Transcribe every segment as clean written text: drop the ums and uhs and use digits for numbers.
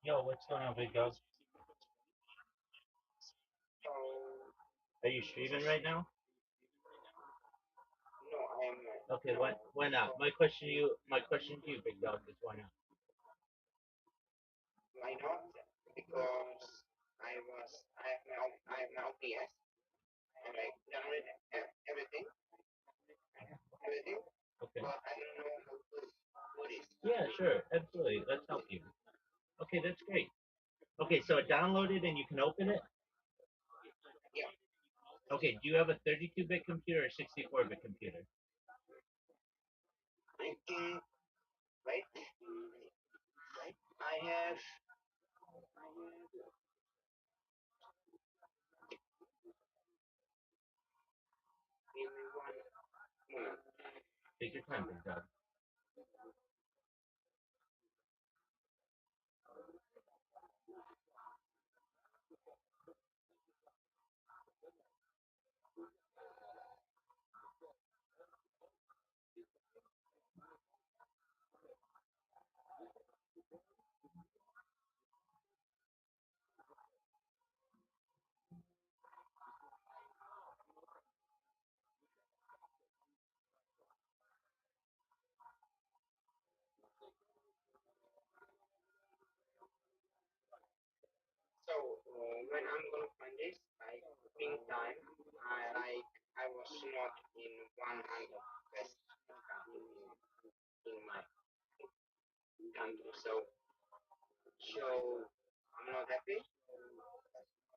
Yo, what's going on, big dog? Are you streaming right now? Okay, why not? My question to you, big dog, is why not? Okay. Yeah, sure, absolutely. Let's help you. Okay, that's great. Okay, so download it and you can open it. Okay, do you have a 32-bit computer or 64-bit computer? Take your time, big dog.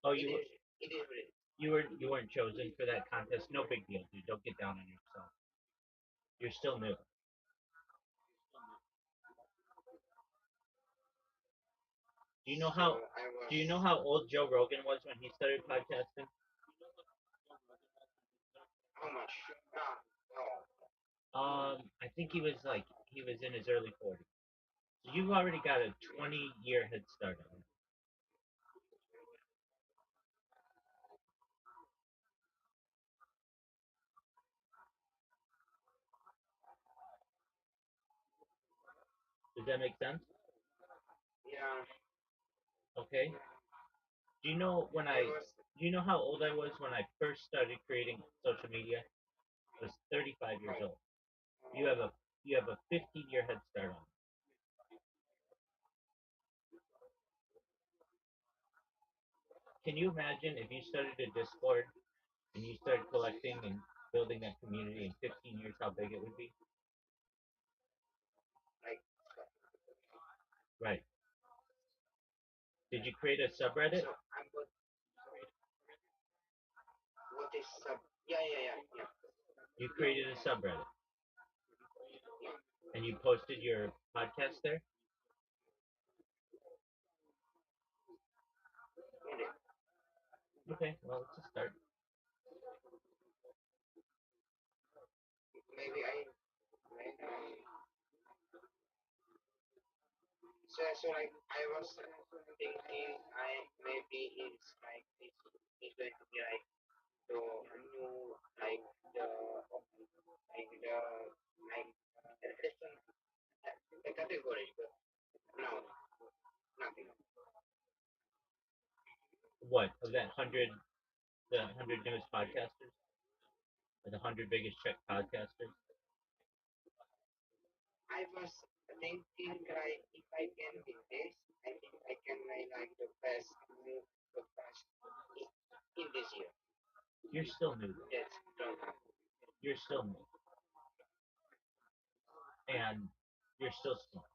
Oh, you weren't chosen for that contest. No big deal, dude. Don't get down on yourself. You're still new. Do you know how do you know how old Joe Rogan was when he started podcasting? I think he was in his early 40s. So you've already got a 20-year head start on it. Does that make sense? Yeah, Okay. Do you know when I I? was. Do you know how old I was when I first started creating social media? I was 35 years Right. old. You have a you have a 15-year head start on. Can you imagine if you started a Discord and you started collecting and building that community in 15 years, how big it would be? Like, Right. Did you create a subreddit? so I'm good. What is sub? Yeah, yeah, yeah, yeah, You created a subreddit yeah. and you posted your podcast there? Indeed. Okay, well, it's a start. Maybe maybe. So like I was thinking, I maybe it's going to be like the new the like different the category, but no, nothing. What, of that 100, the 100 newest podcasters? Or the 100 biggest Czech podcasters? I was thinking like if I can be this, I think I can like the best move the best in this year. You're still new. That's don't happen. You're still new. And you're still small.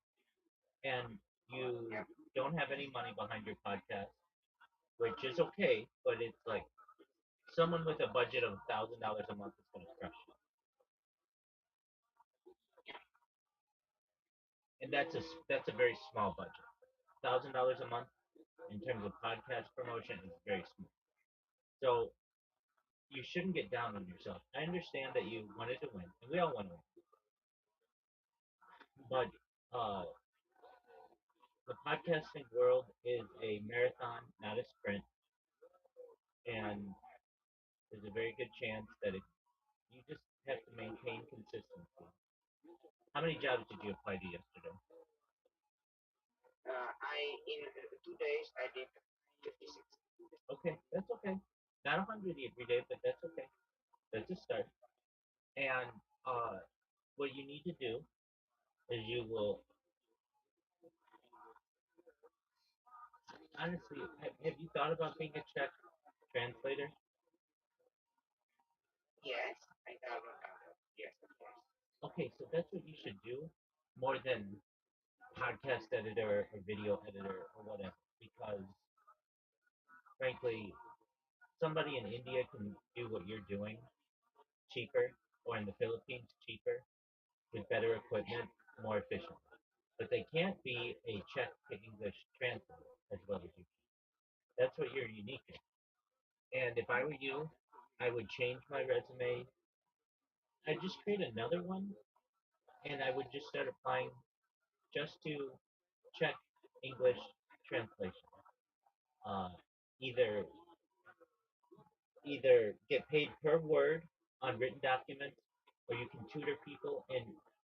And you Yeah. don't have any money behind your podcast, which is okay, but it's like someone with a budget of $1,000 a month is going to crush you. And that's a very small budget. $1,000 a month in terms of podcast promotion is very small. So you shouldn't get down on yourself. I understand that you wanted to win, and we all want to win. But uh, the podcasting world is a marathon, not a sprint, and there's a very good chance that you just have to maintain consistency. How many jobs did you apply to yesterday? I in 2 days I did 56. Okay, that's okay. Not 100 every day, but that's okay. That's a start. And uh, what you need to do is you will honestly have you thought about being a Czech translator? Yes, I thought about it. Yes, of course. Okay, so that's what you should do more than podcast editor or video editor or whatever. Because frankly, somebody in India can do what you're doing cheaper, or in the Philippines cheaper, with better equipment, more efficient. But they can't be a Czech to English translator as well as you can. That's what you're unique in. And if I were you, I would change my resume. I'd just create another one, and I would just start applying just to Czech English translation. Uh, either either get paid per word on written documents, or you can tutor people in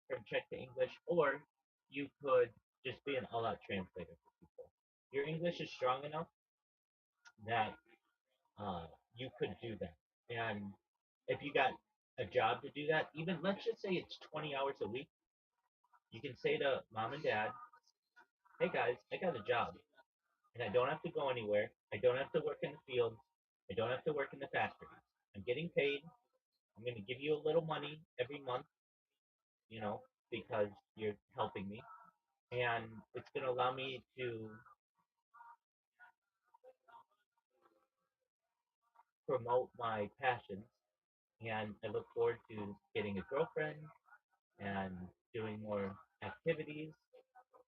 from Czech to English, or you could just be an all-out translator for people. Your English is strong enough that you could do that, and if you got a job to do that, even let's just say it's 20 hours a week, you can say to mom and dad, "Hey guys, I got a job, and I don't have to go anywhere. I don't have to work in the fields. I don't have to work in the factories. I'm getting paid. I'm going to give you a little money every month, you know, because you're helping me. And it's going to allow me to promote my passions. And I look forward to getting a girlfriend and doing more activities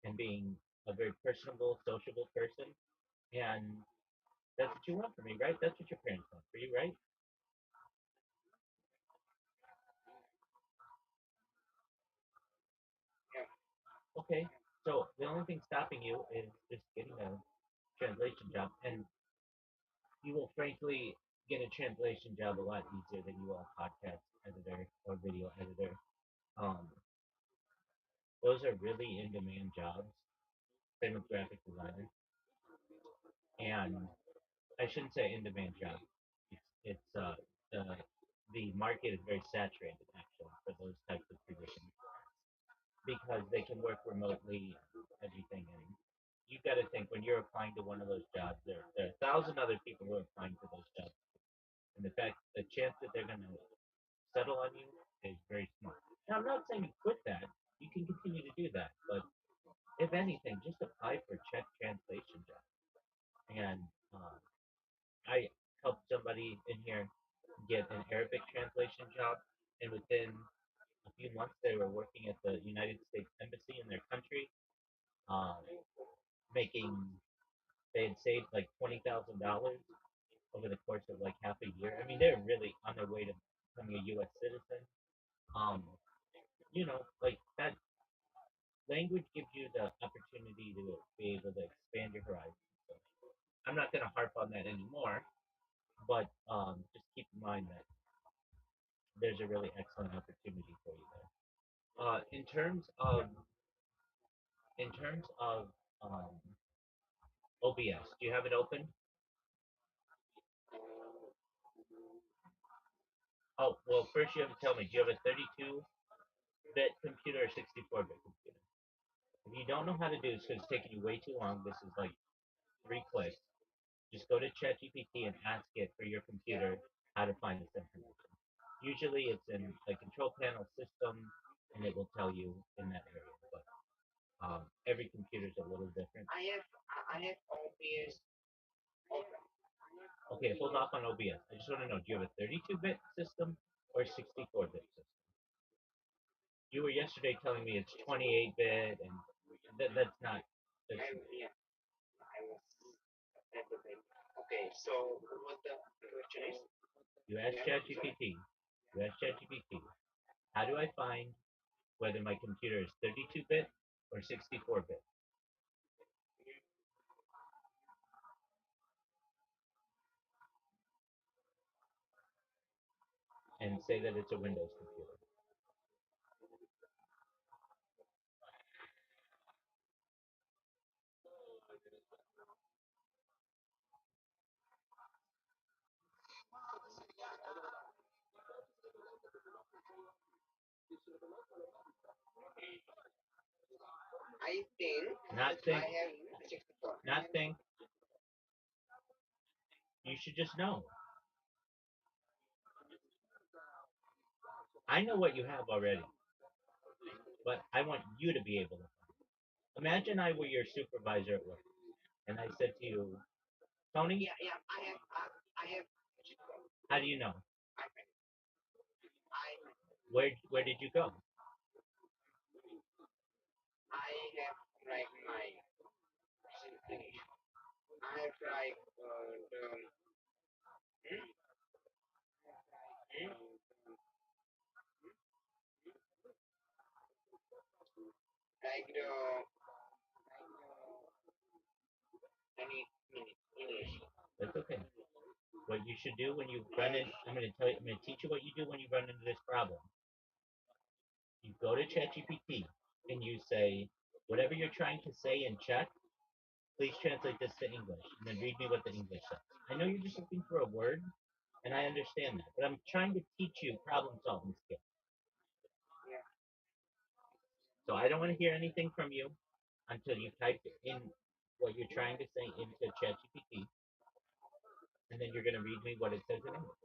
and being a very personable, sociable person. And that's what you want from me, right? That's what your parents want for you, right? Yeah, Okay. So the only thing stopping you is just getting a translation job. And you will frankly get a translation job a lot easier than you will a podcast editor or video editor. Um, Those are really in demand jobs. Same with graphic designer, and I shouldn't say in demand job. It's the the market is very saturated actually for those types of positions because they can work remotely, everything. And you got to think when you're applying to one of those jobs, there are a thousand other people who are applying to those jobs, and the chance that they're going to settle on you is very small. Now, I'm not saying you quit that. You can continue to do that, but if anything, just apply for Czech translation jobs. And uh, I helped somebody in here get an Arabic translation job, and within a few months, they were working at the United States Embassy in their country, um, making. They had saved like $20,000 over the course of like half a year. I mean, they're really on their way to becoming a U.S. citizen. Um, like that language gives you the opportunity to be able to expand your horizons. So I'm not going to harp on that anymore, but just keep in mind that there's a really excellent opportunity for you there. In terms of um, OBS, do you have it open? Oh, well, first you have to tell me, do you have a 32-bit computer or 64-bit computer? If you don't know how to do this because it's taking you way too long, this is like 3 clicks. Just go to ChatGPT and ask it for your computer how to find this information. Usually it's in the control panel system, and it will tell you in that area. But every computer is a little different. I have OBS open. Okay, hold off on OBS. I just want to know, do you have a 32-bit system or a 64-bit system? You were yesterday telling me it's 28-bit, and that's not. That's, Yeah, I was everything. Okay, so what the question is? you ask ChatGPT. You ask ChatGPT. How do I find whether my computer is 32-bit or 64-bit? And say that it's a Windows computer. I think Not I think, have 64. not think. You should just know. I know what you have already, but I want you to be able to. Imagine I were your supervisor at work, and I said to you, Tony, Yeah, I have 64. how do you know? I I Where did you go? I have like my presentation. I have like the any minute English. That's okay. What you should do when you run in, I'm going to tell you, I'm going to teach you what you do when you run into this problem. You go to ChatGPT and you say, whatever you're trying to say in Czech, please translate this to English, and then read me what the English says. I know you're just looking for a word, and I understand that, but I'm trying to teach you problem solving skills. Yeah, So I don't want to hear anything from you until you've typed in what you're trying to say into ChatGPT, and then you're going to read me what it says in English.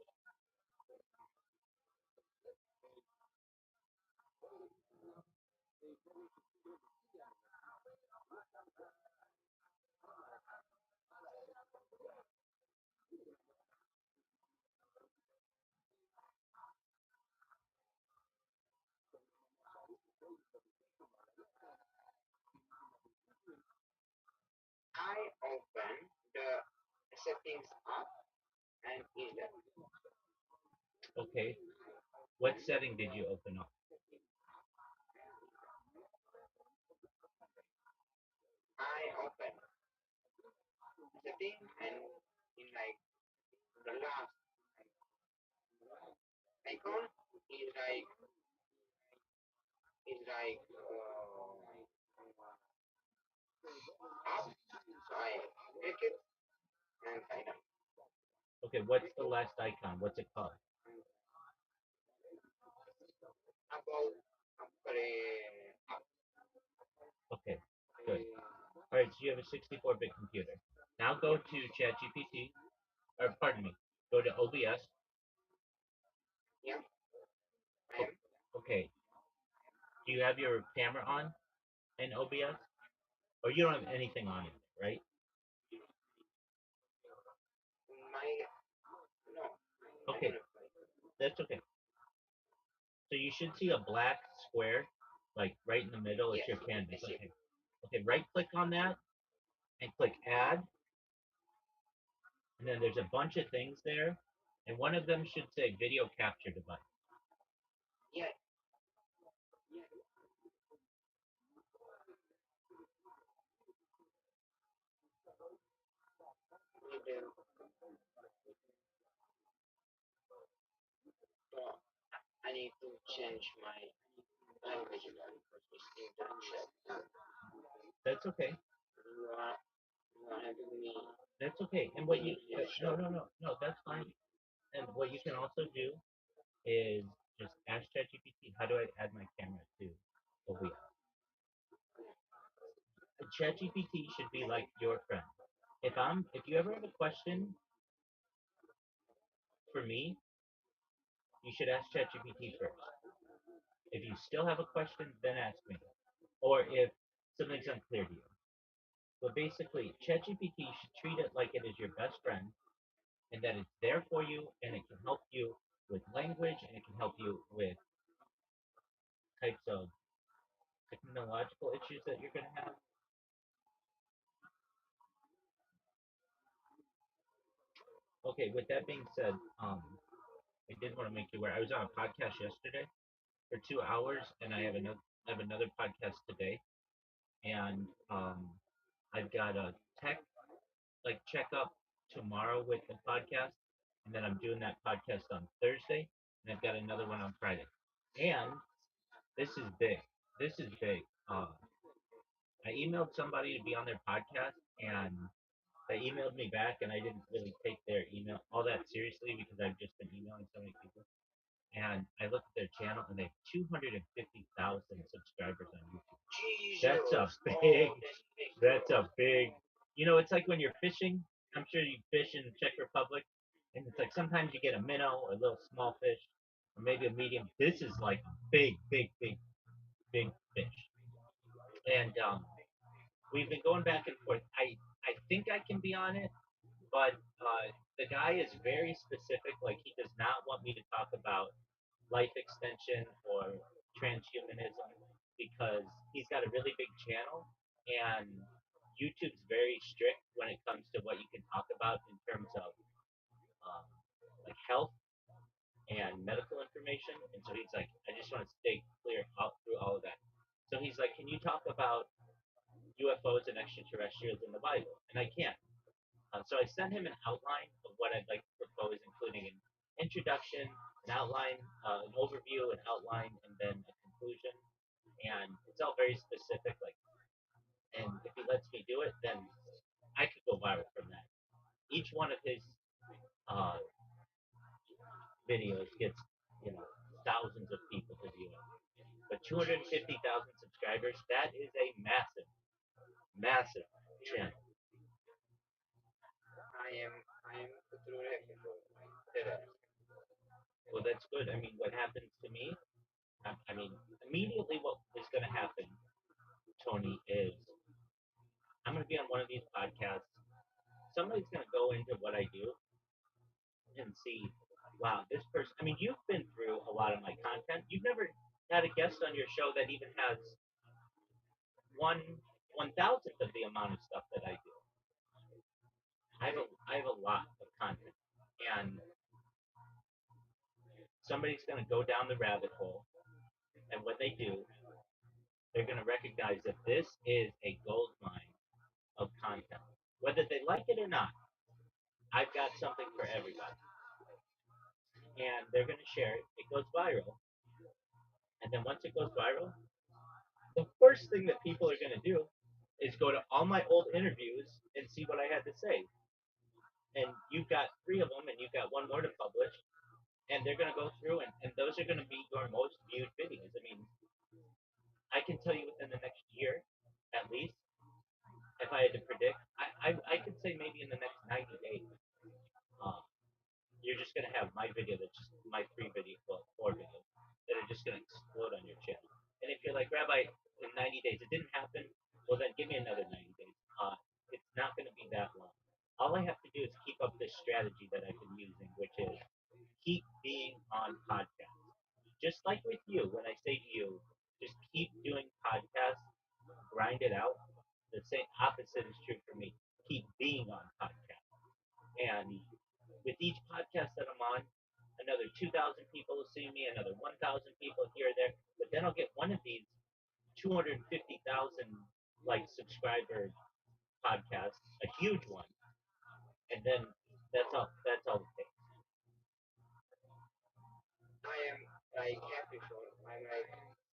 I open the settings up and is that Okay. What setting did you open up? I open setting and in like the last icon is like app. So I click it and I know. Okay, what's the last icon? What's it called? About app. Okay, good. All right, so you have a 64-bit computer. Now go to ChatGPT, or pardon me, go to OBS. Yeah, I O- am. Okay, do you have your camera on in OBS? Or you don't have anything on it, right? My no, I Okay, don't apply. that's okay. So you should see a black square, like right in the middle. It's Yes, your I canvas. see it. Okay. Okay, right click on that and click add. And then there's a bunch of things there. And one of them should say video capture device. Yeah, video. So I need to change my language again because we still don't check. That's okay. You wanna do me That's okay. And what you no show? no no no that's fine. And what you can also do is just ask ChatGPT, how do I add my camera to OBS? ChatGPT should be like your friend. If you ever have a question for me, you should ask ChatGPT first. If you still have a question, then ask me. Or if something's unclear to you. But basically, ChatGPT should treat it like it is your best friend and that it's there for you and it can help you with language and it can help you with types of technological issues that you're going to have. Okay, with that being said, I did want to make you aware. I was on a podcast yesterday for 2 hours, and I have another podcast today, and I've got a tech like checkup tomorrow with the podcast, and then I'm doing that podcast on Thursday, and I've got another one on Friday. And this is big. This is big. I emailed somebody to be on their podcast, and they emailed me back, and I didn't really take their email all that seriously because I've just been emailing so many people. And I looked at their channel, and they have 250,000 subscribers on YouTube. That's a Jesus! big. Oh, that's big. That's a big. It's like when you're fishing. I'm sure you fish in the Czech Republic, and it's like sometimes you get a minnow, a little small fish, or maybe a medium. This is like a big, big, big, big fish. And we've been going back and forth. I think I can be on it, but the guy is very specific. Like he does not want me to talk about life extension or transhumanism because he's got a really big channel and YouTube's very strict when it comes to what you can talk about in terms of um, like health and medical information. And so he's like, I just want to stay clear out through all of that. So he's like, can you talk about UFOs and extraterrestrials in the Bible? And I can't. So I sent him an outline of what I'd like to propose, including an introduction, an outline, an overview, an outline, and then a conclusion. And it's all very specific. Like, and if he lets me do it, then I could go viral from that. Each one of his uh, videos gets, you know, thousands of people to view it. But 250,000 subscribers, that is a massive, massive channel. I am through the Well, that's good. I mean, what happens to me, I mean, immediately what is going to happen, Tony, is I'm going to be on one of these podcasts. Somebody's going to go into what I do and see, wow, this person. I mean, you've been through a lot of my content. You've never had a guest on your show that even has one thousandth of the amount of stuff that I do. I have a lot of content, and somebody's going to go down the rabbit hole, and when they do, they're going to recognize that this is a gold mine of content, whether they like it or not. I've got something for everybody. And they're going to share it. It goes viral. And then once it goes viral, the first thing that people are going to do is go to all my old interviews and see what I had to say. And you've got three of them, and you've got one more to publish, and they're going to go through, and those are going to be your most viewed videos. I mean, I can tell you within the next year, at least, if I had to predict, I could say maybe in the next 90 days, um, you're just going to have my video that's just my three video, well, four videos that are just going to explode on your channel. And if you're like, Rabbi, in 90 days it didn't happen, well, then give me another 90 days. It's not going to be that long. All I have to do is keep up this strategy that I've been using, which is keep being on podcasts. Just like with you, when I say to you, just keep doing podcasts, grind it out. The same opposite is true for me. Keep being on podcasts. And with each podcast that I'm on, another 2,000 people will see me, another 1,000 people here or there. But then I'll get one of these 250,000 like subscriber podcasts, a huge one, and then that's all. That's all it takes. I am like happy for. I'm like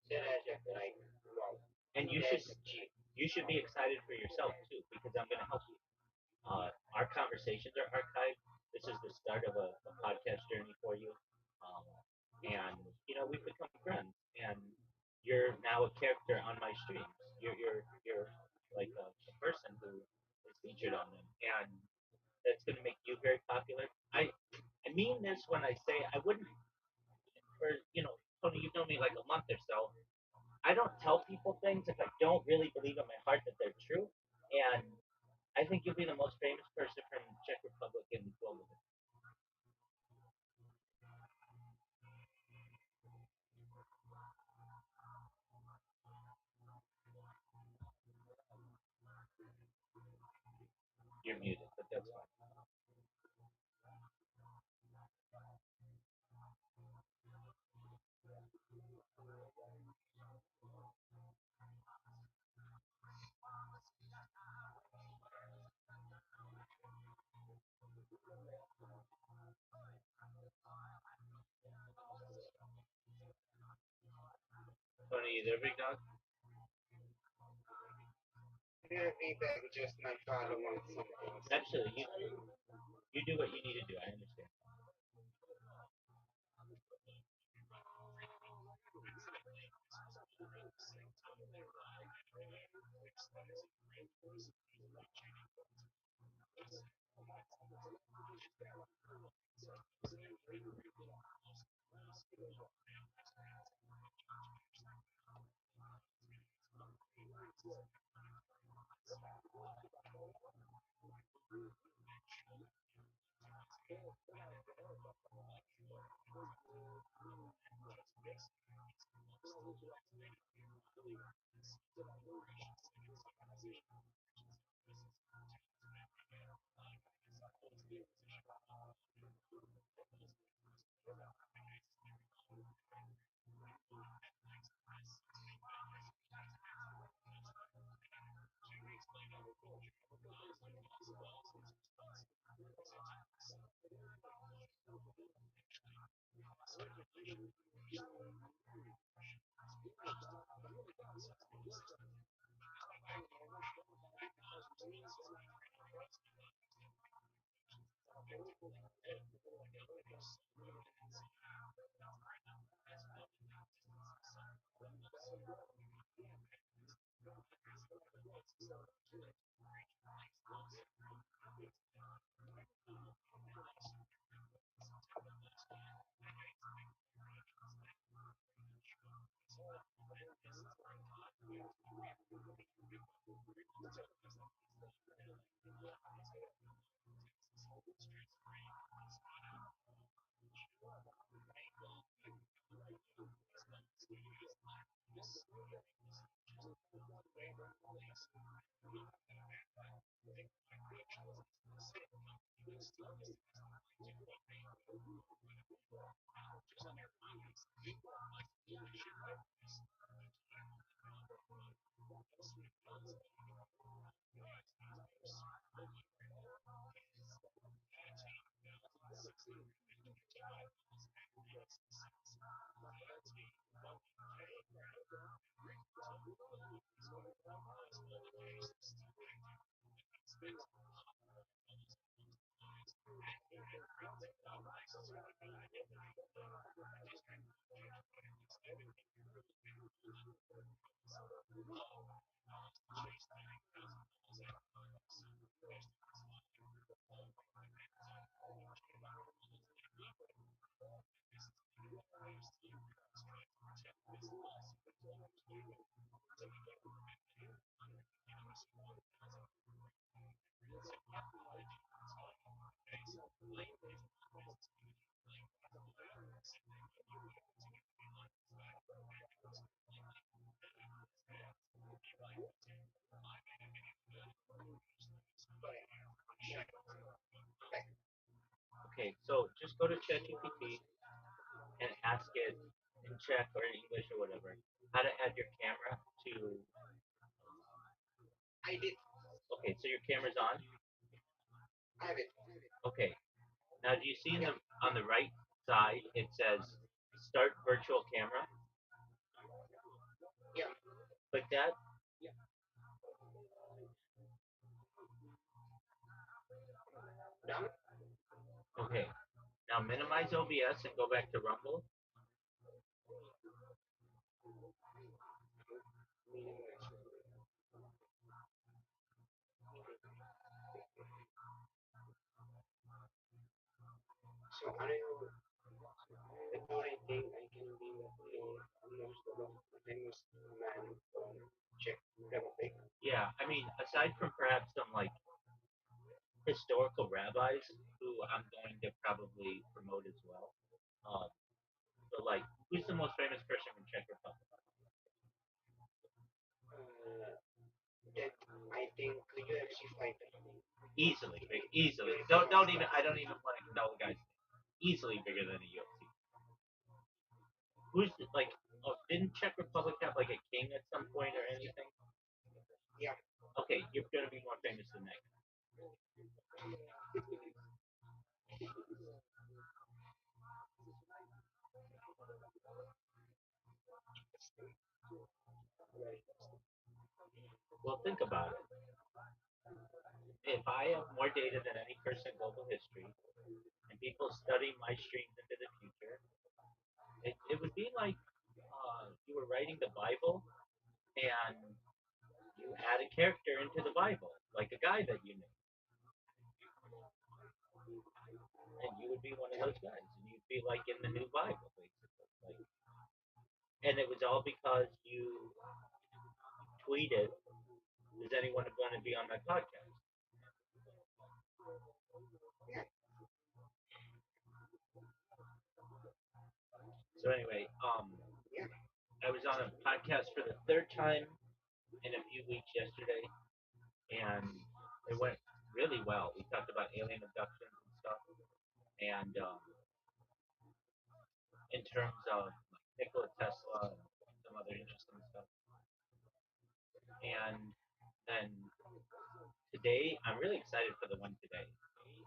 ecstatic, like wow, And that's cheap. you should be excited for yourself too, because I'm going to help you. Our conversations are archived. This is the start of a podcast journey for you. Um, and, we've become friends. And you're now a character on my streams. You're like a person who is featured on them. And that's going to make you very popular. I mean this when I say I wouldn't, for, Tony, you've known me like a month or so. I don't tell people things if I don't really believe in my heart that they're true. And I think you'll be the most famous person from Czech Republic in global. You're muted, but that's fine. Tony, you there, big dog? Will be back just my follow on some things. Absolutely. You do what you need to do. I understand. Okay, so just go to ChatGPT and ask it in Czech or in English or whatever how to add your camera to. I did. Okay, so your camera's on. I have it. Okay, now do you see in Yeah. the on the right side it says start virtual camera? Yeah. Click that. Done. Okay, now minimize OBS and go back to Rumble. So I know the only thing I can be most of the famous man from Czech Republic. Yeah, I mean, aside from perhaps some like historical rabbis who I'm going to probably promote as well. Um, but like, who's the most famous person from Czech Republic? Uh, that I think UFC fighter. Easily, easily. Don't even. I don't even want to know the guy's name. Easily bigger than a UFC. Who's like? Oh, didn't Czech Republic have like a king at some point or anything? Yeah. Okay, you're gonna be more famous than that. Well, think about it. If I have more data than any person in global history, and people study my streams into the future, it would be like you were writing the Bible and you add a character into the Bible, like a guy that you knew, and you would be one of Yeah. those guys, and you'd be like in the new Bible, basically. Like, and it was all because you tweeted, "Does anyone want to be on my podcast?" Yeah. So anyway, Yeah. I was on a podcast for the third time in a few weeks yesterday, and it went really well. We talked about alien abductions and stuff, and in terms of like Nikola Tesla and some other interesting stuff. And then today, I'm really excited for the one today.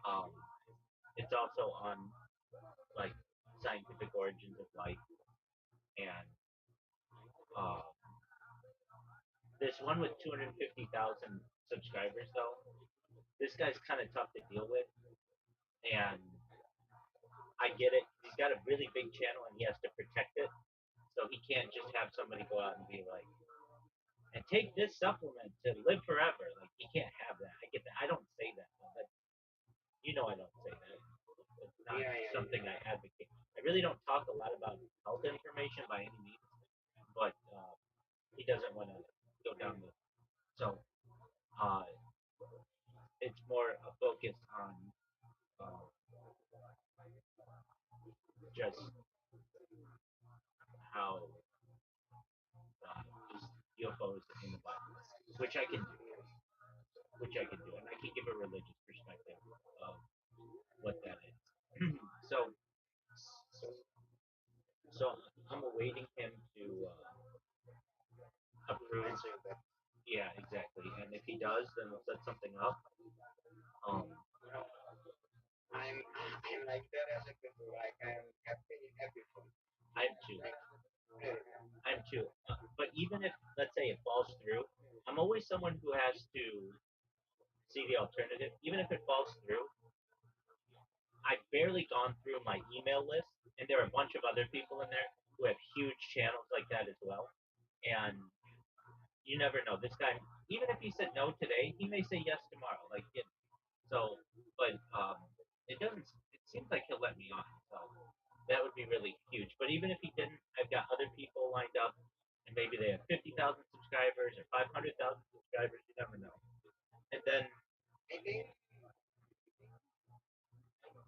Um, it's also on like scientific origins of life, and uh, this one with 250,000 subscribers though. This guy's kind of tough to deal with, and I get it. He's got a really big channel, and he has to protect it, so he can't just have somebody go out and be like, and take this supplement to live forever. Like he can't have that. I get that. I don't say that. But I don't say that. It's not Yeah. Yeah. something I advocate. I really don't talk a lot about health information by any means, but he doesn't want to go down the. So uh, it's more a focus on uh, just how uh, just UFOs in the Bible, which I can do, and I can give a religious perspective of what that is. so So So I'm awaiting him to approve. answer that. Yeah, exactly. And if he does, then we'll set something up. Um, No, I'm like that as a people. Like I'm happy in everything. I'm too. Like really. I'm too. But even if, let's say, it falls through, I'm always someone who has to see the alternative, even if it falls through. I've barely gone through my email list, and there are a bunch of other people in there who have huge channels like that as well. And you never know. This guy, even if he said no today, he may say yes tomorrow. Like, so, but it doesn't. It seems like he'll let me on. So that would be really huge. But even if he didn't, I've got other people lined up, and maybe they have 50,000 subscribers or 500,000 subscribers. You never know. And then, I think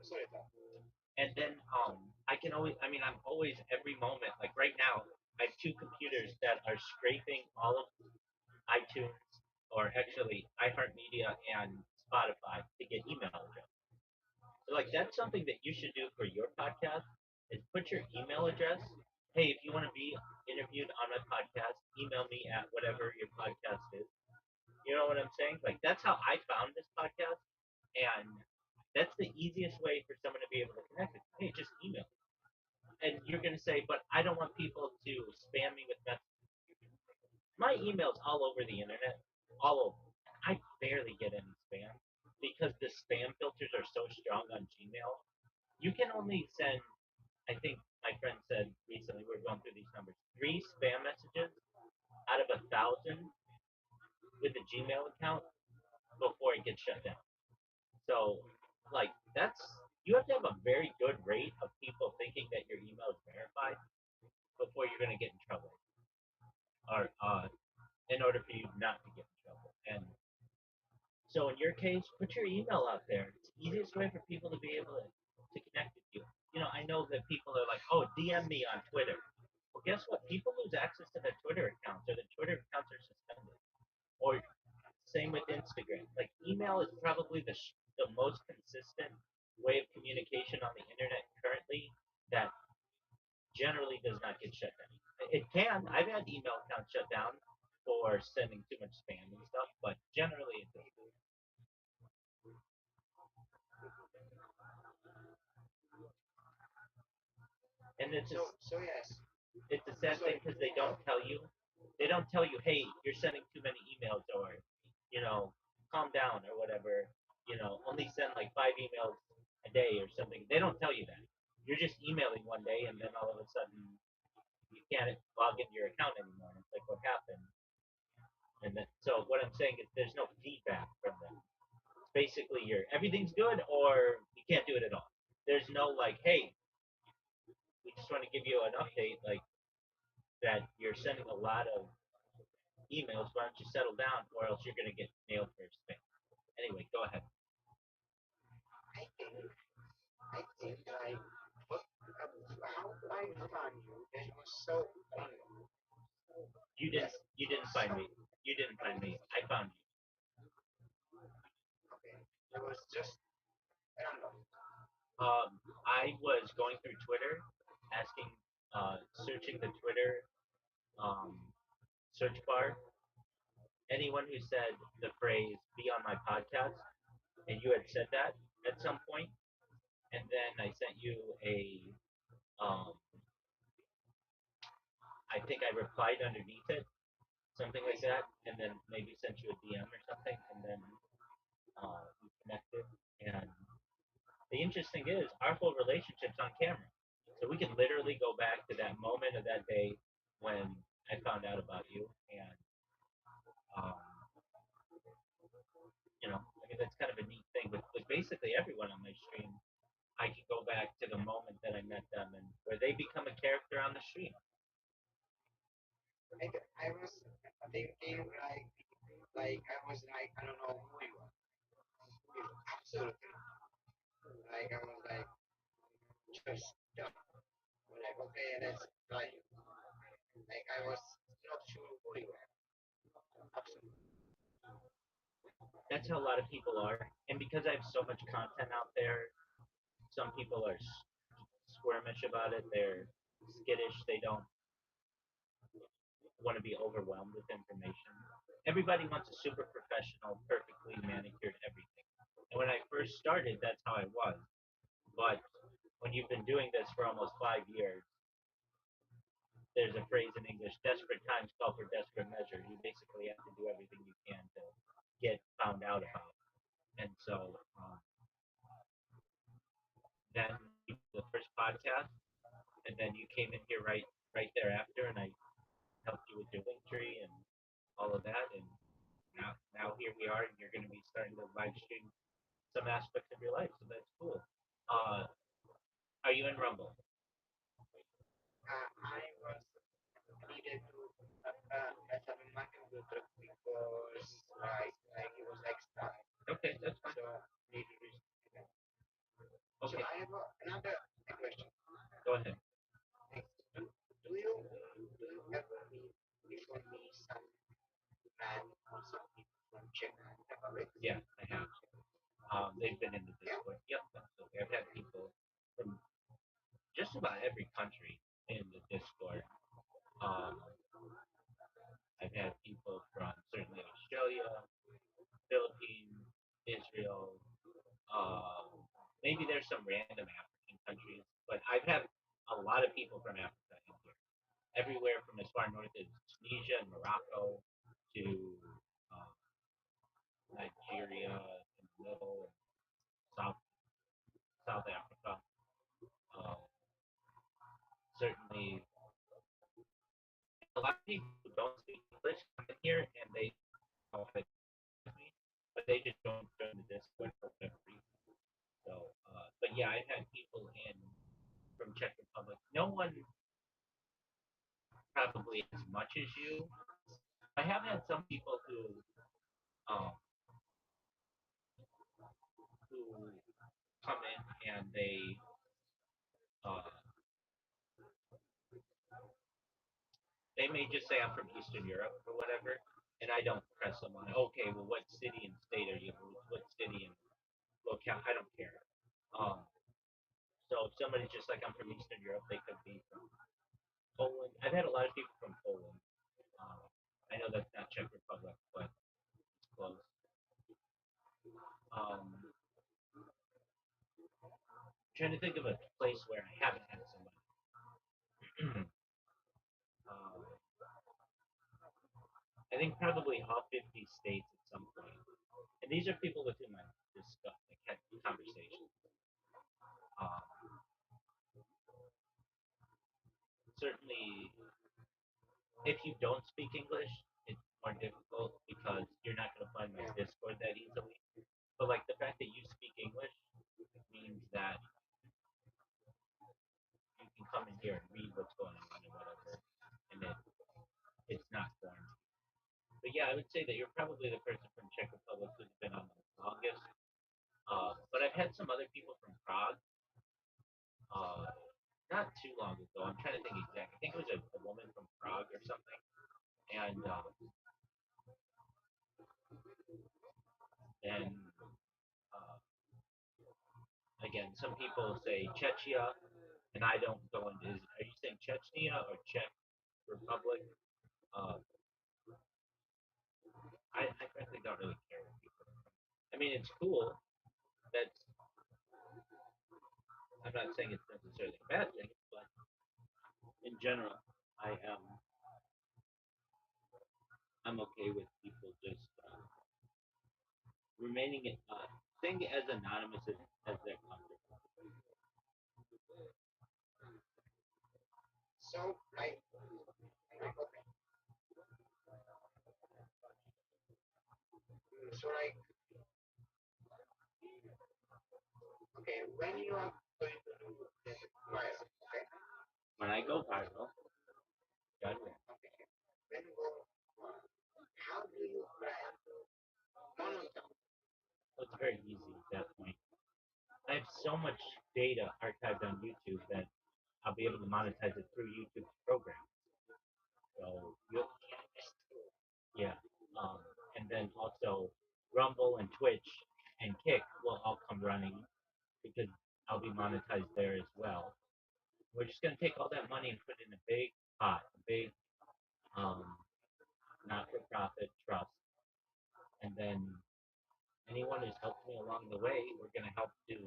sorry, Tom. I can always. I mean, I'm always every moment. Like right now, I have two computers that are scraping all of iTunes or actually iHeartMedia and Spotify to get email address. So like that's something that you should do for your podcast is put your email address. Hey, if you want to be interviewed on my podcast, email me at whatever your podcast is. You know what I'm saying? Like that's how I found this podcast, and that's the easiest way for someone to be able to connect with. Hey, just email. And you're gonna say, but I don't want people to spam me with messages. My email's all over the internet, all over. I barely get any spam because the spam filters are so strong on Gmail. You can only send, I think my friend said recently, we were going through these numbers, three spam messages out of 1,000 with a Gmail account before it gets shut down. So, like, you have to have a very good rate of people thinking that your email is verified before you're going to get in trouble, or in order for you not to get in trouble. And so in your case, put your email out there. It's the easiest way for people to be able to connect with you. You know, I know that people are like, oh, DM me on Twitter. Well, guess what? People lose access to their Twitter accounts, or their Twitter accounts are suspended. Or same with Instagram. Like email is probably the most consistent way of communication on the internet currently that generally does not get shut down. It can. I've had email accounts shut down for sending too much spam and stuff, but generally it doesn't. And So yes. it's a sad thing Sorry. because they don't tell you, hey, you're sending too many emails, or you know, calm down or whatever. You know, only send like 5 emails a day or something. They don't tell you that. You're just emailing one day, and then all of a sudden you can't log into your account anymore. It's like what happened. And then, so what I'm saying is there's no feedback from them. It's basically everything's good or you can't do it at all. There's no like, hey, we just want to give you an update, like that you're sending a lot of emails. Why don't you settle down, or else you're gonna get nailed for spam. Anyway, go ahead. I think I think like what how I found you that was so I don't know. Yes, You it was didn't find so me. You didn't find me. I found you. okay. It was just I don't know. I was going through Twitter, asking, searching the Twitter um, search bar. Anyone who said the phrase "be on my podcast," and you had said that at some point, and then I sent you um, I think I replied underneath it, something like that, and then maybe sent you a DM or something, and then we connected. And the interesting is, our whole relationship's on camera, so we can literally go back to that moment of that day when I found out about you, and um, I mean that's kind of a neat thing. With basically everyone on my stream, I can go back to the moment that I met them and where they become a character on the stream. I was thinking like I was like I don't know who you are. Who you are. Absolutely. Like I was just done. I'm like okay, let's try it. Like I was not sure who you are. Absolutely. That's how a lot of people are, and because I have so much content out there, some people are squirmish about it. They're skittish. They don't want to be overwhelmed with information. Everybody wants a super professional, perfectly manicured everything. And when I first started, that's how I was. But when you've been doing this for almost 5 years, there's a phrase in English: "Desperate times call for desperate measures." You basically have to do everything you can to get found out about. And so then we did the first podcast, and then you came in here right thereafter, and I helped you with your link tree and all of that, and now here we are, and you're going to be starting to live stream some aspects of your life, so that's cool. Uh, are you in Rumble? I was needed to set up my computer because like it was like stuck. Okay, that's fine. So needed to restart. So Okay, I have another question. go ahead. Like, do you ever meet before me some man or some people from Czech Republic? Yeah, I have. They've been in the Yeah. Discord. Yep, absolutely. I've had people from just about every country in the Discord. Um, I've had people from certainly Australia, Philippines, Israel. Maybe there's some random African countries, but I've had a lot of people from Africa in here. Everywhere from as far north as Tunisia and Morocco to uh, Nigeria in the middle, and South Africa. Uh, Certainly, a lot of people who don't speak English come in here and they know how to with me, but they just don't join the Discord for whatever reason. So, but yeah, I've had people in from Czech Republic. No one probably as much as you. I have had some people um, who come in and uh, they may just say I'm from Eastern Europe or whatever, and I don't press them on. Okay, well, what city and state are you? What city and locale? I don't care. Um, so if somebody's just like I'm from Eastern Europe, they could be from Poland. I've had a lot of people from Poland. Um, I know that's not Czech Republic, but it's close. Trying to think of a place where I haven't had somebody. um, I think probably all 50 states at some point. And these are people with whom I've discussed, like had conversations. Um, Certainly, if you don't speak English, it's more difficult because you're not going to find my Yeah. Discord that easily. But like the fact that you speak English means that you can come in here and read what's going on and whatever, and it's not foreign. But yeah, I would say that you're probably the person from Czech Republic who's been on the longest. But I've had some other people from Prague, uh, not too long ago. I'm trying to think exactly. I think it was a woman from Prague or something. And then uh, again, some people say Chechnya, and I don't go into. Are you saying Chechnya or Czech Republic? Uh, I frankly don't really care what people. I mean, it's cool. That's I'm not saying it's necessarily a bad thing, but in general, I am I'm okay with people just remaining staying as anonymous as they're comfortable. So like okay. So like okay, when you are going to do the viral, okay? When I go viral, God willing, Okay. When you go viral, how do you plan to monetize? well, it's very easy at that point. I have so much data archived on YouTube that I'll be able to monetize it through YouTube's program. So you'll, Yeah, that's true. yeah, um, and then also Rumble and Twitch and Kick will all come running because I'll be monetized there as well. We're just gonna take all that money and put it in a big pot, a big um, not-for-profit trust, and then anyone who's helped me along the way, we're gonna help to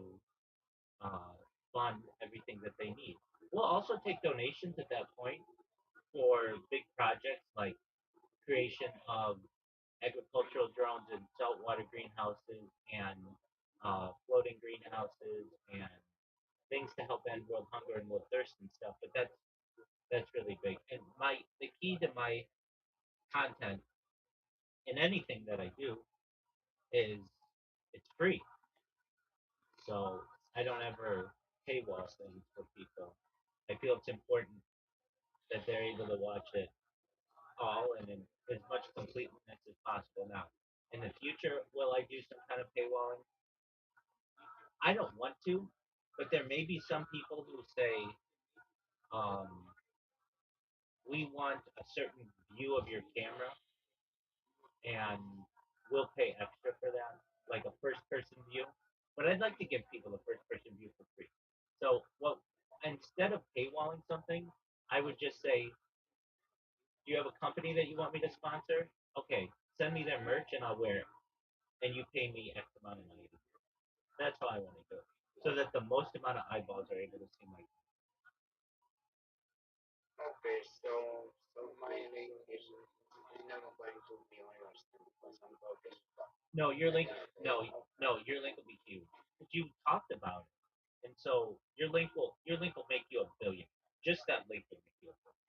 uh, fund everything that they need. We'll also take donations at that point for big projects like creation of agricultural drones and saltwater greenhouses and floating greenhouses and things to help end world hunger and world thirst and stuff. But that's really big. And my the key to my content in anything that I do is it's free. So I don't ever paywall things for people. I feel it's important that they're able to watch it all and in as much completeness as possible. Now, in the future, will I do some kind of paywalling? I don't want to, but there may be some people who say, um, we want a certain view of your camera and we'll pay extra for that, like a first person view. But I'd like to give people a first person view for free. So, what instead of paywalling something, I would just say, do you have a company that you want me to sponsor? Okay, send me their merch and I'll wear it, and you pay me X amount of money. That's how I want to do it, so that the most amount of eyeballs are able to see my. Okay, so my link is never going to be on your stand because I'm talking No, your like link. that. No, no, your link will be huge. But you talked about it, and so your link will make you a billion. Just that link will make you a billion.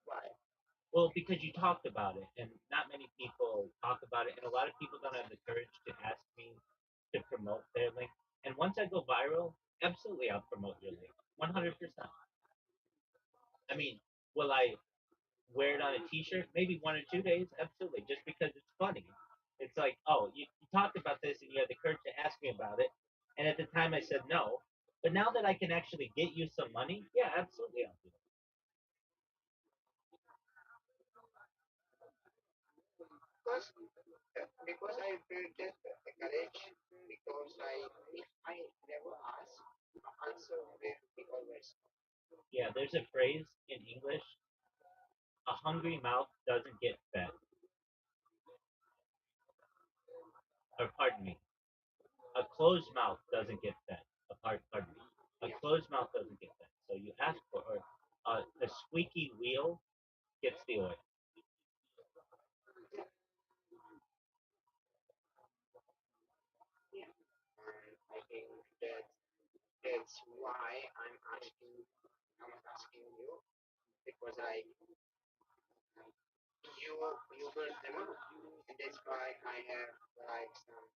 Why? Well, because you talked about it, and not many people talk about it, and a lot of people don't have the courage to ask me to promote their link. And once I go viral, absolutely, I'll promote your link, 100%. I mean, will I wear it on a T-shirt? Maybe 1 or 2 days, absolutely, just because it's funny. It's like, oh, you talked about this, and you had the courage to ask me about it, and at the time I said no. But now that I can actually get you some money, yeah, absolutely, I'll do it. Because I built that courage because I if I never ask, answer will be always Yeah, there's a phrase in English: a hungry mouth doesn't get fed. Or pardon me, a closed mouth doesn't get fed. Pardon me, a yeah. closed mouth doesn't get fed. So you ask for, or a squeaky wheel gets the oil. Yeah. And I think that's why I was asking you because I you you built them up. And that's why I have like some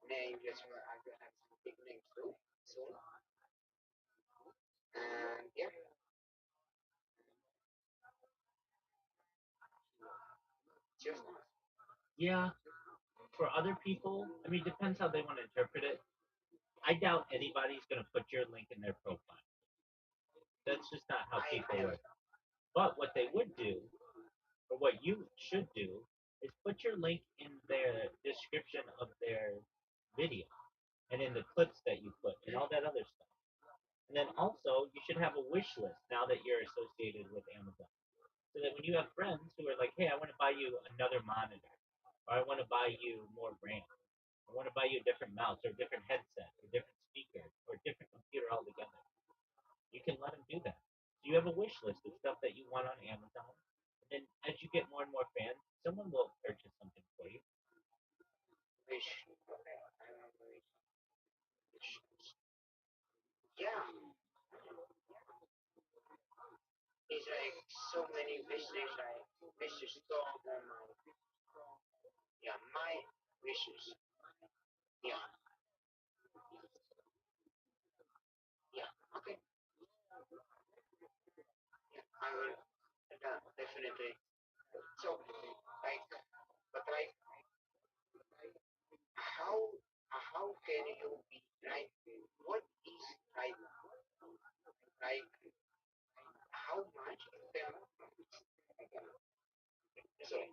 names. That's why I will have some big names too soon. And yeah, just Yeah, for other people, I mean, depends how they want to interpret it. I doubt anybody's going to put your link in their profile. That's just not how I people never work. But what they would do, or what you should do, is put your link in their description of their video and in the clips that you put and all that other stuff. And then also, you should have a wish list now that you're associated with Amazon. So that when you have friends who are like, hey, I want to buy you another monitor, or I want to buy you more RAM, I want to buy you a different mouse, or a different headset, or different speaker, or a different computer altogether, you can let them do that. So you have a wish list of stuff that you want on Amazon. And then as you get more and more fans, someone will purchase something for you. wish. Okay, I don't wish. Yeah, it's like so many wishes. I wishes storm on my yeah my wishes. Yeah, yeah. Okay, yeah. I will definitely. So like, but like, how how can you be like? What is like like? How much you can? Sorry.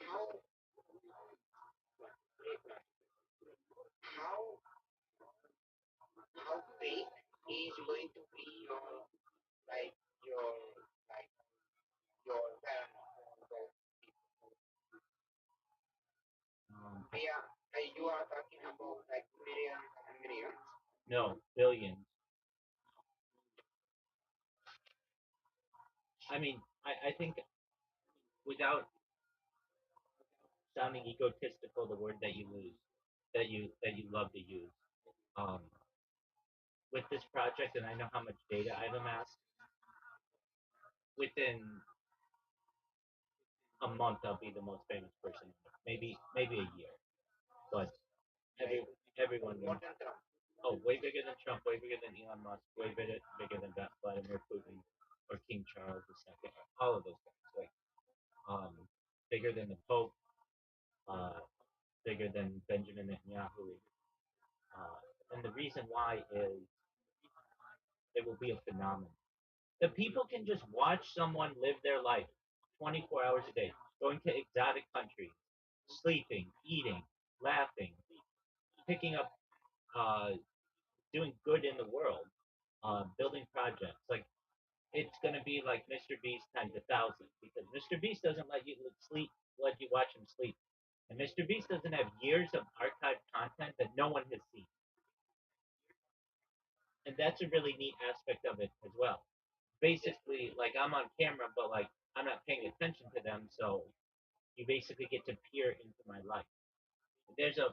How how how big is going to be your like your like your Um, yeah you are talking about like millions and millions. no, billions. I mean, I think without sounding egotistical, the word that you lose, that you love to use. Um, with this project, and I know how much data I've amassed. Within a month, I'll be the most famous person. Maybe a year, but every Like everyone more knows. than Trump. Oh, way bigger than Trump, way bigger than Elon Musk, way bigger than Vladimir Putin or King Charles II. All of those guys, like um, bigger than the Pope, uh, bigger than Benjamin Netanyahu. And the reason why is it will be a phenomenon. The people can just watch someone live their life 24 hours a day, going to exotic countries, sleeping, eating, laughing, picking up, uh, doing good in the world, building projects. Like it's gonna be like Mr. Beast times 1,000 because Mr. Beast doesn't let you sleep, let you watch him sleep, and Mr. Beast doesn't have years of archived content that no one has seen, and that's a really neat aspect of it as well. Basically, like I'm on camera, but like I'm not paying attention to them, so you basically get to peer into my life. There's a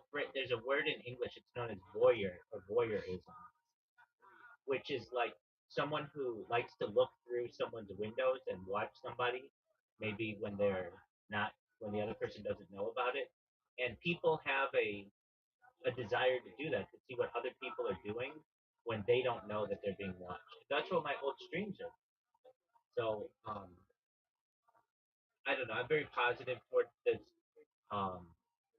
word in English. It's known as voyeur or voyeurism, which is like someone who likes to look through someone's windows and watch somebody, maybe when they're not when the other person doesn't know about it. And people have a desire to do that to see what other people are doing when they don't know that they're being watched. That's what my old streams are. So I don't know. I'm very positive towards this um,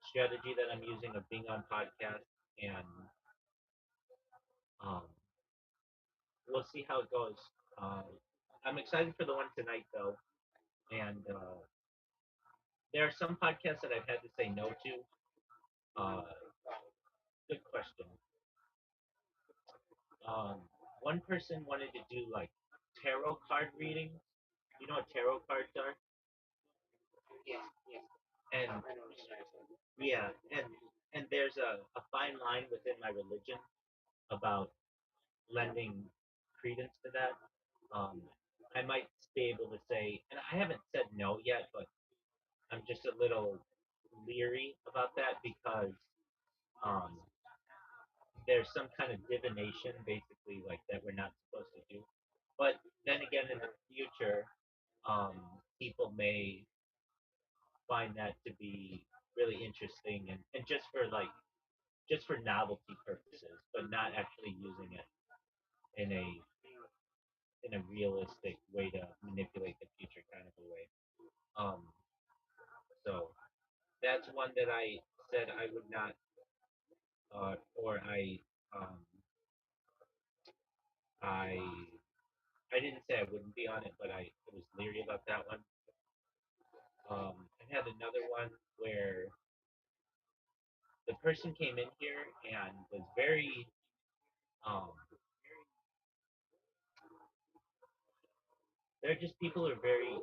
strategy that I'm using of being on podcast, and um, we'll see how it goes. Uh, I'm excited for the one tonight, though, and there are some podcasts that I've had to say no to. Uh, Good question. Um, One person wanted to do like tarot card readings. You know what tarot cards are? Yes, yes. And I know it's nice. yeah, and there's a fine line within my religion about lending credence to that. Um, I might be able to say, and I haven't said no yet, but I'm just a little leery about that because um, there's some kind of divination, basically, like that we're not supposed to do. But then again, in the future, um, people may find that to be really interesting, and just for novelty purposes, but not actually using it in a realistic way to manipulate the future kind of a way. Um, so that's one that I said I would not, or I I didn't say I wouldn't be on it, but I was leery about that one. I had another one where the person came in here and was very, um, they're just people who are very,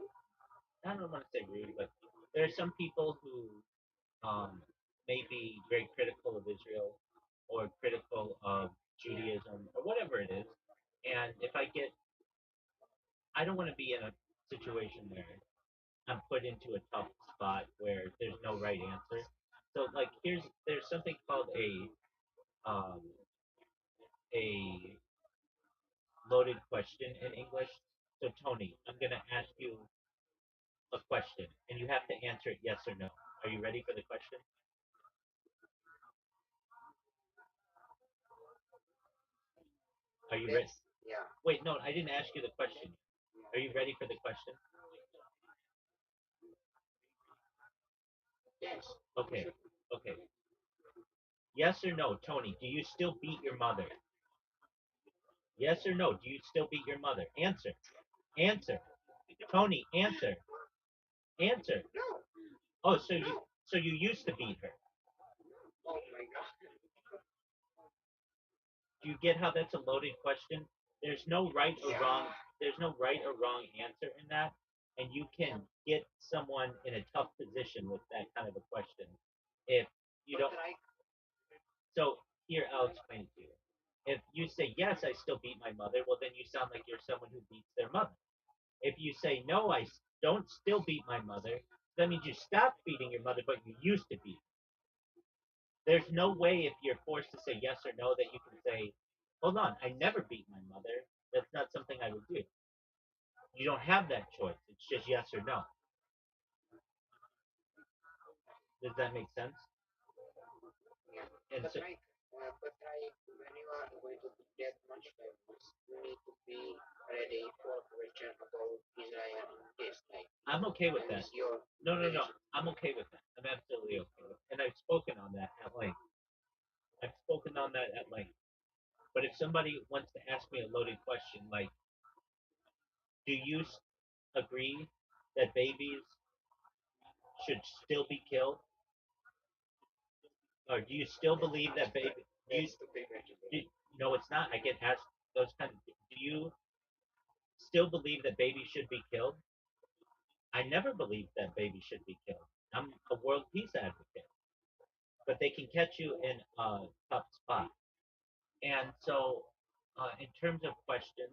I don't want to say rude, but there are some people who may be very critical of Israel or critical of Judaism or whatever it is. And if I don't want to be in a situation where I'm put into a tough spot where there's no right answer. So like there's something called um, a loaded question in English. So Tony, I'm gonna ask you a question, and you have to answer it yes or no. Are you ready for the question? Are you ready? Yes, yeah. Wait, no, I didn't ask you the question. Are you ready for the question? Yes. Okay, okay. Yes or no, Tony? Do you still beat your mother? Yes or no? Do you still beat your mother? Answer. Answer. Tony, answer. Answer. No, Oh, no. so you used to beat her. Oh my God. Do you get how that's a loaded question? There's no right or wrong. Yeah. There's no right or wrong answer in that, and you can get someone in a tough position with that kind of a question. If you But don't, try. so here I'll explain it to you. If you say yes, I still beat my mother, well then you sound like you're someone who beats their mother. If you say no, don't still beat my mother, that means you stopped beating your mother, but you used to beat. There's no way if you're forced to say yes or no that you can say, hold on, I never beat my mother. That's not something I would do. You don't have that choice. It's just yes or no. Does that make sense? yeah. And so But like when you are going to be that much famous, you need to be ready for a question about Israel and this. Like, I'm okay with and that. it's your No, no, no. religion. I'm okay with that. I'm absolutely okay with it. And I've spoken on that at length. I've spoken on that at length. But if somebody wants to ask me a loaded question like, do you agree that babies should still be killed? Or do you still believe that baby? Do you, That's the big question. do, no, it's not. I get asked those kind of. Do you still believe that babies should be killed? I never believed that babies should be killed. I'm a world peace advocate, but they can catch you in a tough spot. And so, in terms of questions,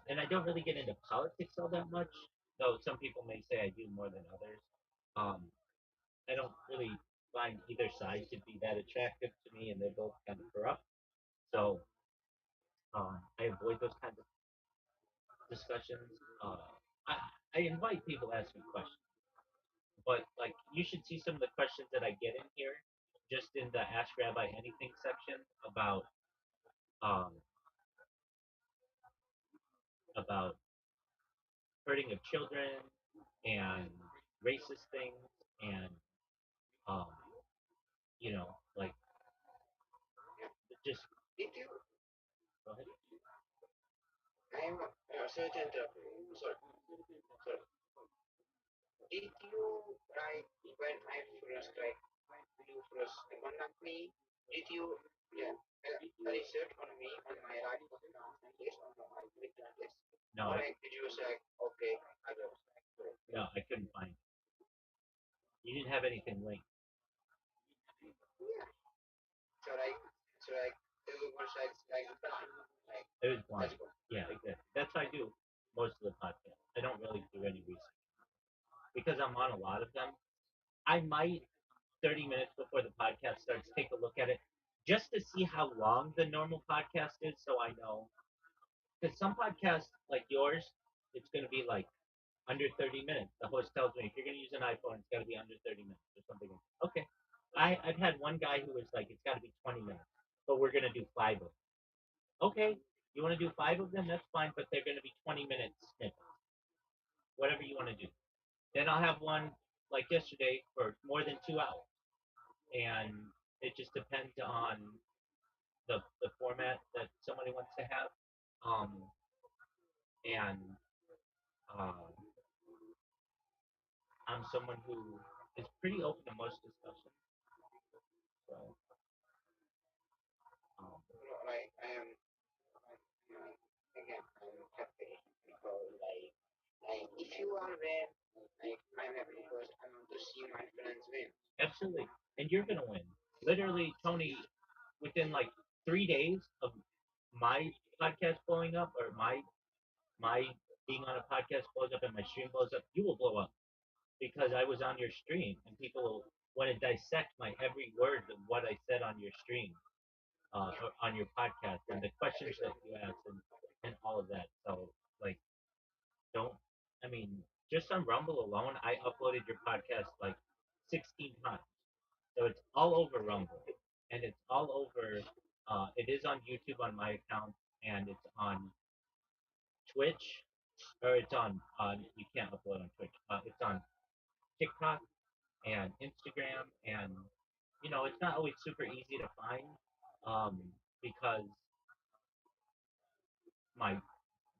and I don't really get into politics all that much, though some people may say I do more than others. Um, I don't really find either side to be that attractive to me, and they're both kind of corrupt. So I avoid those kinds of discussions. I, I invite people to ask me questions, but like you should see some of the questions that I get in here, just in the Ask Rabbi Anything section um, about hurting of children and racist things and um, like Yeah. just Did you? go ahead. I am sorry to interrupt you. Sorry. Sorry. Did you like when I first like you first contact me? Did you yeah research on me on my right account and this on my Twitter and this? No, Or like did you say okay I will no, I couldn't find it. You didn't have anything linked. yeah. So like the website's like blind. Like It was blind. that's what. Yeah, exactly. That's how I do most of the podcasts. I don't really do any research because I'm on a lot of them. I might 30 minutes before the podcast starts take a look at it just to see how long the normal podcast is, so I know. Because some podcasts like yours, it's going to be like under 30 minutes. The host tells me if you're going to use an iPhone, it's got to be under 30 minutes or something. Okay. I've had one guy who was like, it's got to be 20 minutes, but we're going to do five of them. Okay. You want to do five of them? That's fine, but they're going to be 20-minute snippets, whatever you want to do. Then I'll have one like yesterday for more than 2 hours. And it just depends on the format that somebody wants to have. Um, and uh, I'm someone who is pretty open to most discussions. So, um, Like I am again I'm happy because like if you are win like I'm happy because I want to see my friends win. absolutely. And you're going to win. Literally, Tony, within like 3 days of my podcast blowing up or my being on a podcast blows up and my stream blows up, you will blow up because I was on your stream and people want to dissect my every word of what I said on your stream, or on your podcast, and the questions that you asked and all of that. So like, don't. I mean, just on Rumble alone, I uploaded your podcast like 16 times. So it's all over Rumble, and it's all over. It is on YouTube on my account, and it's on Twitch, or it's on. You can't upload on Twitch. It's on TikTok and Instagram, and it's not always super easy to find, um, because my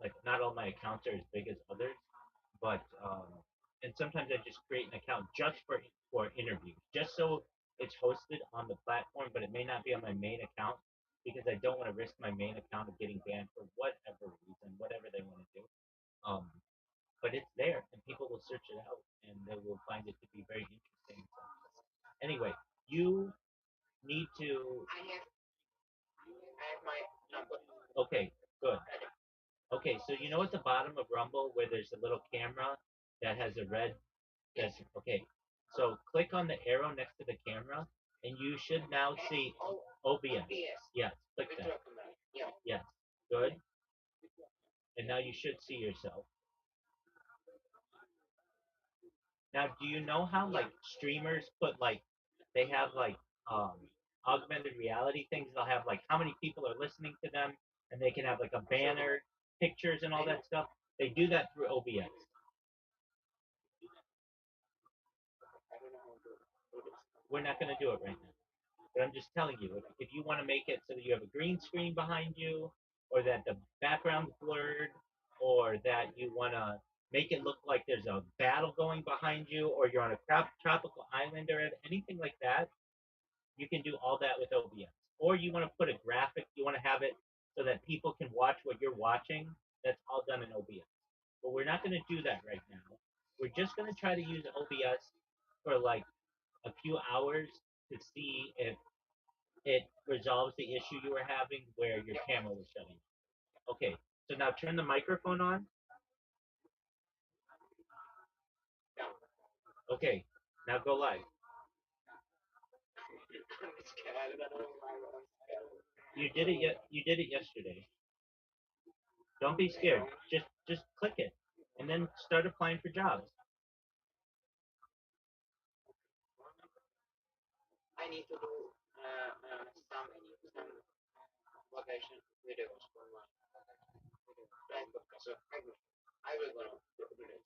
like not all my accounts are as big as others, but and sometimes I just create an account just for interviews, just so it's hosted on the platform, but it may not be on my main account because I don't want to risk my main account of getting banned for whatever reason, whatever they want to do. Um, but it's there, and people will search it out, and they will find it to be very interesting. So, anyway, you need to. I have my number. Okay, good. Okay, so you know at the bottom of Rumble where there's a little camera that has a red. That's okay. So click on the arrow next to the camera, and you should now see OBS. Yes, click that. Yes, good. And now you should see yourself. Now, do you know how like streamers put like they have like um augmented reality things? They'll have like how many people are listening to them, and they can have like a banner, pictures, and all that stuff. They do that through OBS. We're not going to do it right now. But I'm just telling you, if you want to make it so that you have a green screen behind you, or that the background's blurred, or that you want to make it look like there's a battle going behind you, or you're on a tropical island or anything like that, you can do all that with OBS. Or you want to put a graphic, you want to have it so that people can watch what you're watching, that's all done in OBS. But we're not going to do that right now. We're just going to try to use OBS for like a few hours to see if it resolves the issue you were having where your camera was shutting. Okay, so now turn the microphone on. Okay, now go live. You did it yet? You did it yesterday. Don't be scared. Just click it, and then start applying for jobs. I need to do some vacation videos for my friend because of pregnant. I will gonna do this.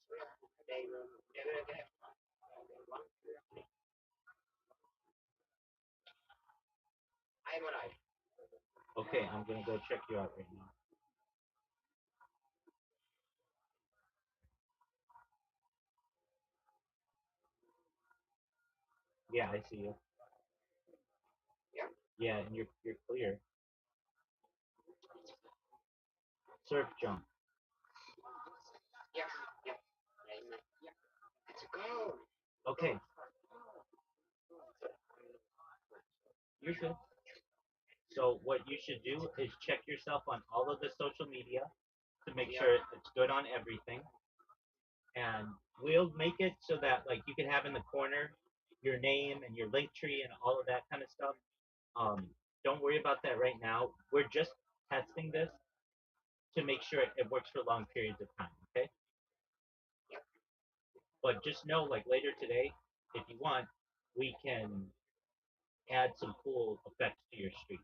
They have one. I'm alive. Okay, I'm gonna go check you out right now. Yeah, I see you. Yeah. Yeah, and you're clear. Surf jump. Yeah. Yeah. Yeah. Let's go. Okay, you're good. So what you should do is check yourself on all of the social media to make sure it's good on everything. And we'll make it so that like you can have in the corner your name and your link tree and all of that kind of stuff. Um, don't worry about that right now. We're just testing this to make sure it works for long periods of time. Okay, but just know like later today, if you want, we can add some cool effects to your stream.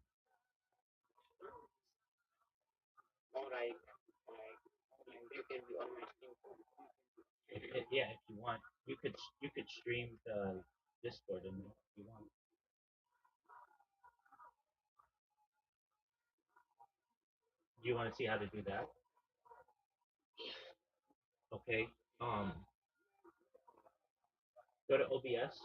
You can be on my team. Yeah, if you want, you could stream the Discord in there if you want. Do you want to see how to do that? Okay. Um, go to OBS.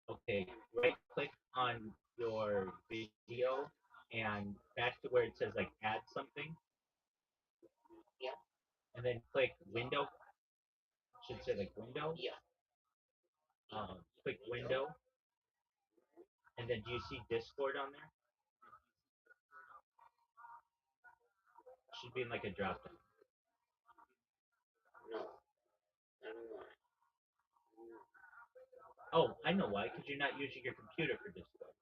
Okay. Right click on your video and back to where it says like add something, Yeah. and then click window. Should say like window. Yeah. Click window, and then do you see Discord on there? Should be in like a drop down. No. I don't know. Oh, I know why. Because you're not using your computer for Discord.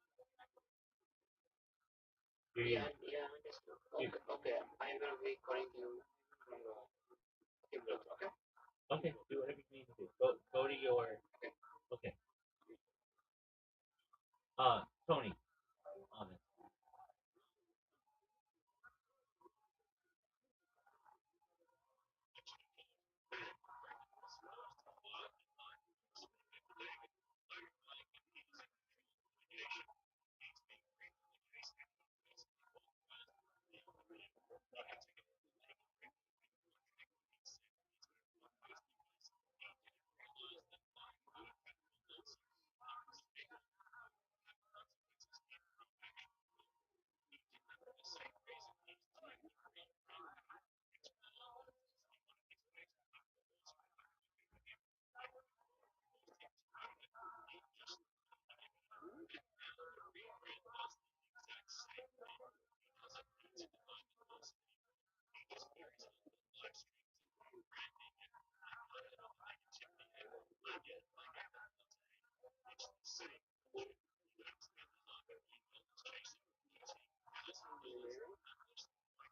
You're Yeah. using, Yeah. Okay. Okay. I'm gonna be calling you from the team. Okay. okay, do whatever you need to do. Go to your. Okay. Tony. On it.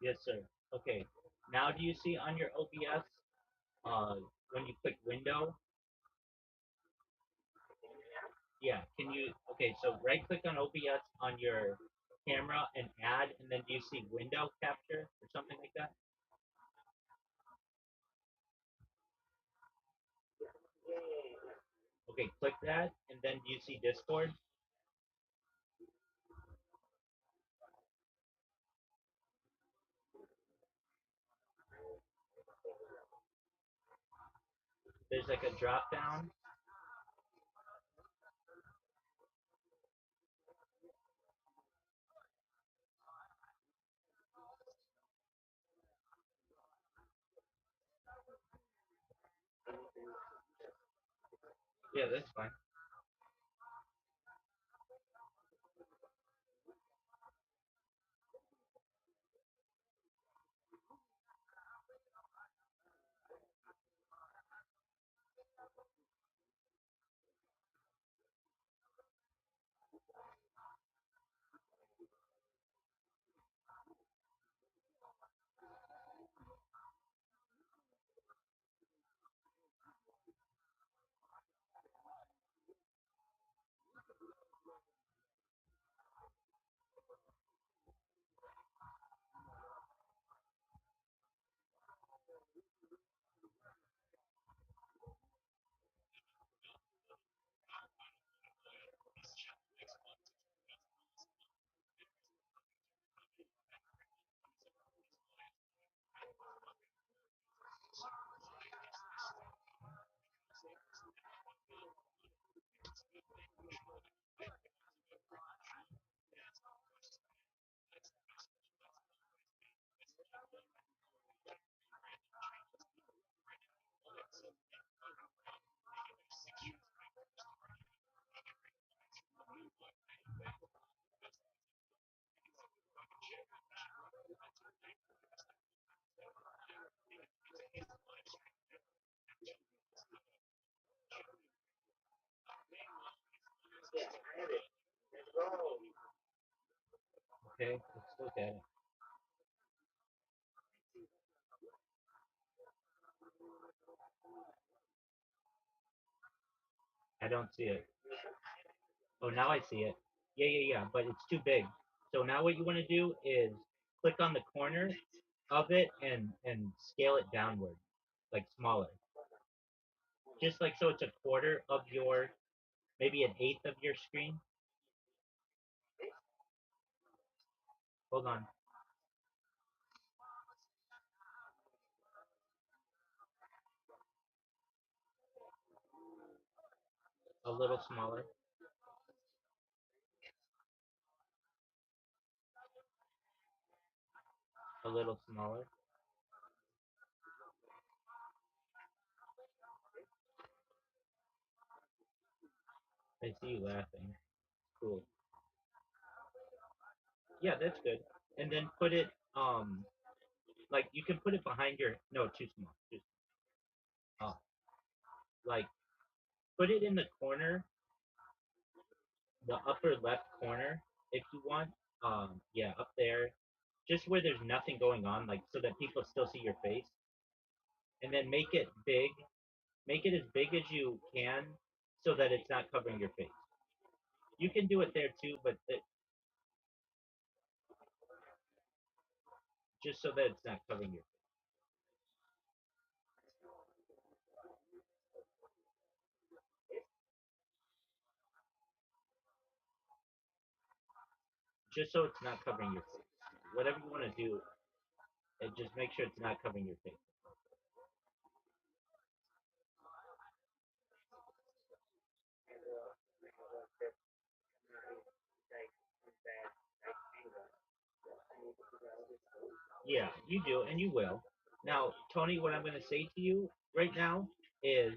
Yes, sir. Okay. Now, do you see on your OBS uh, when you click window? Yeah. Can you? Okay. So right click on OBS on your camera and add, and then do you see window capture or something like that? Okay. Click that, and then do you see Discord? There's like a drop down. Yeah, that's fine. Okay. Let's look at it. I don't see it. Oh, now I see it. Yeah, yeah, yeah. But it's too big. So now what you want to do is click on the corner of it and scale it downward, like smaller. Just like so it's a quarter of your, maybe an eighth of your screen. Hold on. A little smaller. A little smaller. I see you laughing. Cool. Yeah, that's good. And then put it like you can put it behind your, no, too small. Too small. Like put it in the corner, the upper left corner if you want. Yeah, up there. Just where there's nothing going on, like so that people still see your face. And then make it big. Make it as big as you can so that it's not covering your face. You can do it there too, but just so that it's not covering your face. Just so it's not covering your face. Whatever you want to do, and just make sure it's not covering your face. Yeah, you do, and you will. Now, Tony, what I'm going to say to you right now is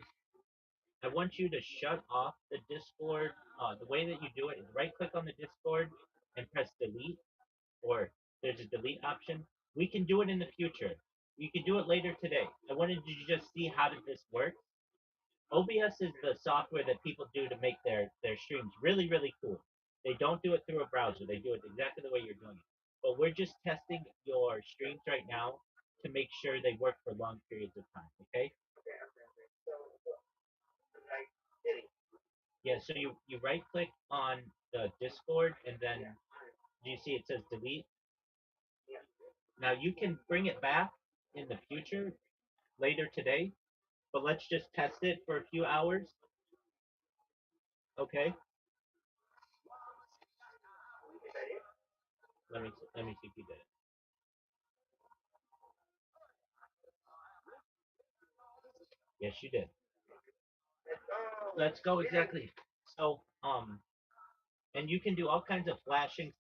I want you to shut off the Discord. The way that you do it is right click on the Discord and press delete, or there's a delete option. We can do it in the future. You can do it later today. I wanted you to just see how did this work. OBS is the software that people do to make their streams really, really cool. They don't do it through a browser. They do it exactly the way you're doing it. but we're just testing your streams right now to make sure they work for long periods of time. Okay? Okay, okay, okay. So like delete. Yeah. So you right click on the Discord and then Yeah. do you see it says delete? Yeah. Now you can bring it back in the future later today, but let's just test it for a few hours. Okay? Is that it? Let me see if you did it. Yes, you did. Let's go. Let's go Yay. exactly. So and you can do all kinds of flashing things.